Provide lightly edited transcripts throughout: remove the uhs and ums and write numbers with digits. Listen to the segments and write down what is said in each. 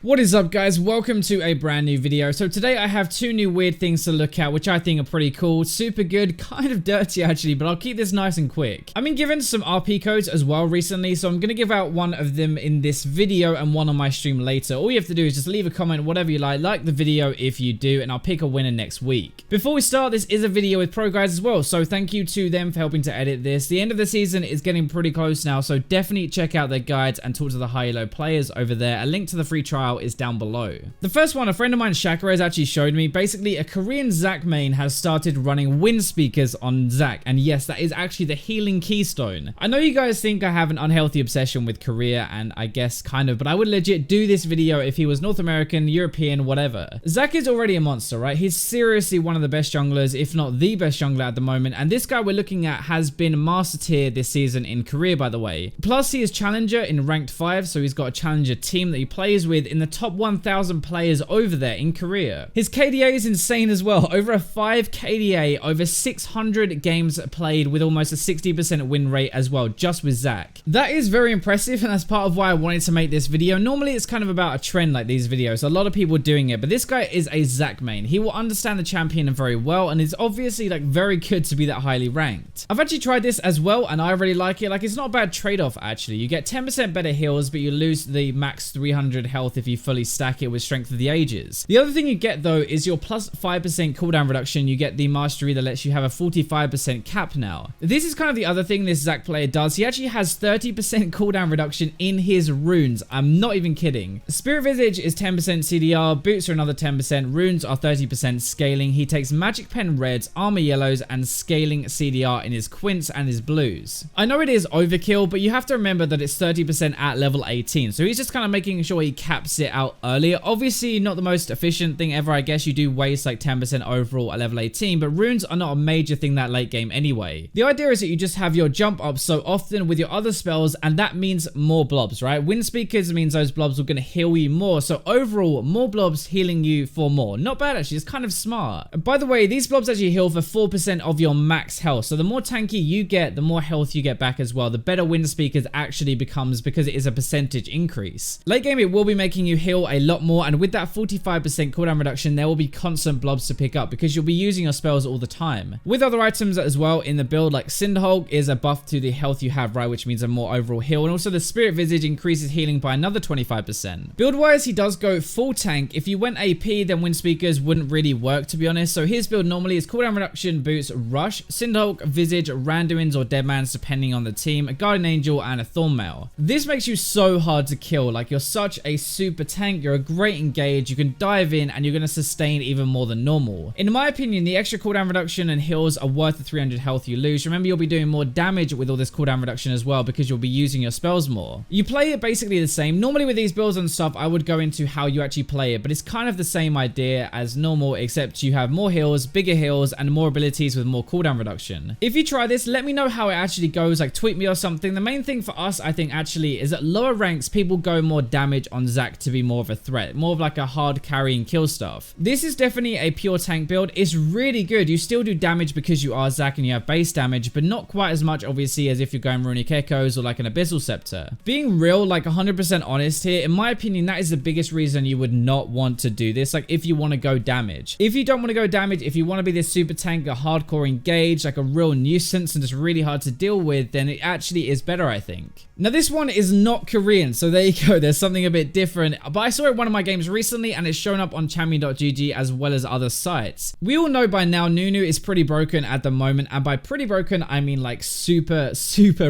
What is up, guys? Welcome to a brand new video. So today I have two new weird things to look at, which I think are pretty cool, super good, kind of dirty actually, but I'll keep this nice and quick. I've been given some RP codes as well recently, so I'm going to give out one of them in this video and one on my stream later. All you have to do is just leave a comment, whatever you like the video if you do, and I'll pick a winner next week. Before we start, this is a video with pro guys as well, so thank you to them for helping to edit this. The end of the season is getting pretty close now, so definitely check out their guides and talk to the high-low players over there. A link to the free trial is down below. The first one, a friend of mine, Shakra, has actually showed me. Basically, a Korean Zac main has started running Windspeakers on Zac, and yes, that is actually the healing keystone. I know you guys think I have an unhealthy obsession with Korea, and I guess kind of, but I would legit do this video if he was North American, European, whatever. Zac is already a monster, right? He's seriously one of the best junglers, if not the best jungler at the moment, and this guy we're looking at has been master tier this season in Korea, by the way. Plus, he is challenger in ranked 5, so he's got a challenger team that he plays with in the top 1,000 players over there in Korea. His KDA is insane as well. Over a 5 KDA, over 600 games played with almost a 60% win rate as well, just with Zac. That is very impressive, and that's part of why I wanted to make this video. Normally, it's kind of about a trend like these videos. A lot of people doing it, but this guy is a Zac main. He will understand the champion very well, and is obviously like very good to be that highly ranked. I've actually tried this as well, and I really like it. Like, it's not a bad trade-off, actually. You get 10% better heals, but you lose the max 300 health if you fully stack it with Strength of the Ages. The other thing you get though is your plus 5% cooldown reduction. You get the mastery that lets you have a 45% cap now. This is kind of the other thing this Zac player does. He actually has 30% cooldown reduction in his runes. I'm not even kidding. Spirit Visage is 10% CDR, boots are another 10%, runes are 30% scaling. He takes magic pen reds, armor yellows, and scaling CDR in his quints and his blues. I know it is overkill, but you have to remember that it's 30% at level 18, so he's just kind of making sure he caps it out earlier. Obviously not the most efficient thing ever. I guess you do waste like 10% overall at level 18, but runes are not a major thing that late game anyway. The idea is that you just have your jump up so often with your other spells, and that means more blobs, right? Windspeakers means those blobs are going to heal you more, so overall more blobs healing you for more. Not bad actually, it's kind of smart. And by the way, these blobs actually heal for 4% of your max health, so the more tanky you get, the more health you get back as well. The better Windspeakers actually becomes because it is a percentage increase. Late game it will be making you heal a lot more, and with that 45% cooldown reduction, there will be constant blobs to pick up because you'll be using your spells all the time. With other items as well in the build, like Cinderhulk is a buff to the health you have, right, which means a more overall heal, and also the Spirit Visage increases healing by another 25%. Build wise, he does go full tank. If you went AP, then Windspeakers wouldn't really work, to be honest. So his build normally is cooldown reduction, boots, rush, Cinderhulk, Visage, Randuins or Deadmans depending on the team, a Guardian Angel, and a Thornmail. This makes you so hard to kill. Like, you're such a super tank, you're a great engage, you can dive in, and you're going to sustain even more than normal. In my opinion, the extra cooldown reduction and heals are worth the 300 health you lose. Remember, you'll be doing more damage with all this cooldown reduction as well because you'll be using your spells more. You play it basically the same. Normally with these builds and stuff, I would go into how you actually play it, but it's kind of the same idea as normal, except you have more heals, bigger heals, and more abilities with more cooldown reduction. If you try this, let me know how it actually goes, like tweet me or something. The main thing for us, I think, actually, is at lower ranks, people go more damage on Zac to be more of a threat, more of like a hard carry and kill stuff. This is definitely a pure tank build. It's really good. You still do damage because you are Zac and you have base damage, but not quite as much obviously as if you're going Runic Echoes or like an Abyssal Scepter. Being real, like 100% honest here, in my opinion, that is the biggest reason you would not want to do this. Like, if you want to go damage. If you don't want to go damage, if you want to be this super tank, a hardcore engage, like a real nuisance and just really hard to deal with, then it actually is better, I think. Now this one is not Korean, so there you go. There's something a bit different, but I saw it in one of my games recently and it's shown up on champion.gg as well as other sites. We all know by now Nunu is pretty broken at the moment, and by pretty broken I mean like super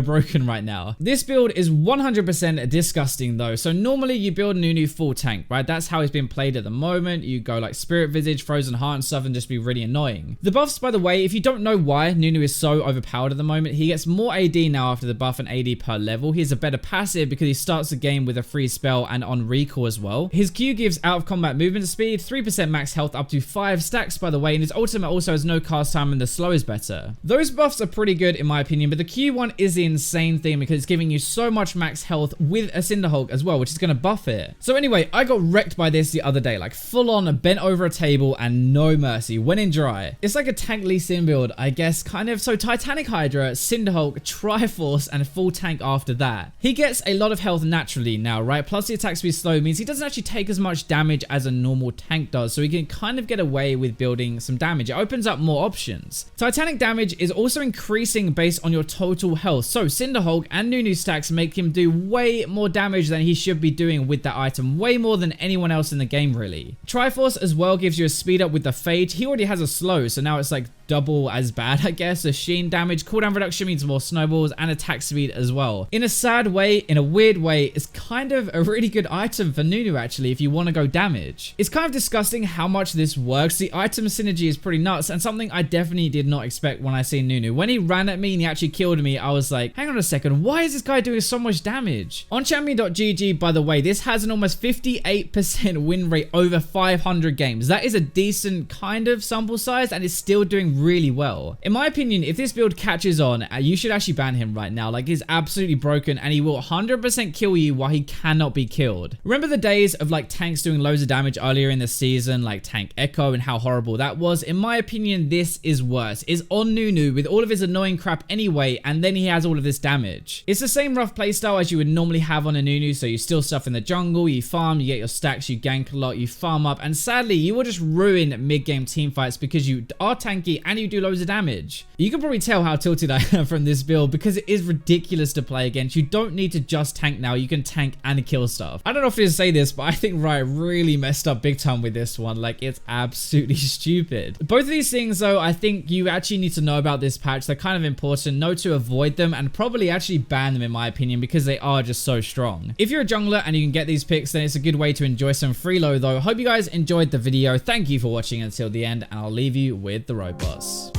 broken right now. This build is 100% disgusting though. So normally you build Nunu full tank, right? That's how it's been played at the moment. You go like Spirit Visage, Frozen Heart and stuff and just be really annoying. The buffs, by the way, if you don't know why Nunu is so overpowered at the moment, he gets more AD now after the buff and AD per level. He has a better passive because he starts the game with a free spell and on recall as well. His Q gives out of combat movement speed, 3% max health up to 5 stacks, by the way, and his ultimate also has no cast time and the slow is better. Those buffs are pretty good in my opinion, but the Q one is the insane thing because it's giving you so much max health with a Cinderhulk as well, which is going to buff it. So anyway, I got wrecked by this the other day, like full on bent over a table and no mercy, went in dry. It's like a tank Lee Sin build, I guess, kind of. So Titanic Hydra, Cinderhulk, Triforce, and full tank after that. He gets a lot of health naturally now, right? Plus the attack speed slow means he doesn't actually take as much damage as a normal tank does, so he can kind of get away with building some damage. It opens up more options. Titanic damage is also increasing based on your total health, so Cinderhulk and Nunu stacks make him do way more damage than he should be doing with that item, way more than anyone else in the game really. Triforce as well gives you a speed up with the Phage. He already has a slow, so now it's like double as bad, I guess. A Sheen damage, cooldown reduction means more snowballs, and attack speed as well. In a sad way, in a weird way, it's kind of a really good item for Nunu actually if you want to go damage. It's kind of disgusting how much this works. The item synergy is pretty nuts and something I definitely did not expect when I seen Nunu. When he ran at me and he actually killed me, I was like, hang on a second, why is this guy doing so much damage? On champion.gg, by the way, this has an almost 58% win rate over 500 games. That is a decent kind of sample size and it's still doing really well. In my opinion, if this build catches on, you should actually ban him right now. Like, he's absolutely broken and he will 100% kill you while he cannot be killed. Remember the days of like tanks doing loads of damage earlier in the season, like Tank Echo, and how horrible that was? In my opinion, this is worse. It's on Nunu with all of his annoying crap anyway, and then he has all of this damage. It's the same rough playstyle as you would normally have on a Nunu, so you steal stuff in the jungle, you farm, you get your stacks, you gank a lot, you farm up, and sadly, you will just ruin mid-game teamfights because you are tanky and you do loads of damage. You can probably tell how tilted I am from this build because it is ridiculous to play against. You don't need to just tank now, you can tank and kill stuff. I don't know if to say this, but I think Riot really messed up big time with this one. Like, it's absolutely stupid. Both of these things though, I think you actually need to know about this patch. They're kind of important, know to avoid them, and probably actually ban them in my opinion because they are just so strong. If you're a jungler and you can get these picks, then it's a good way to enjoy some freelo though. Hope you guys enjoyed the video. Thank you for watching until the end, and I'll leave you with the robots.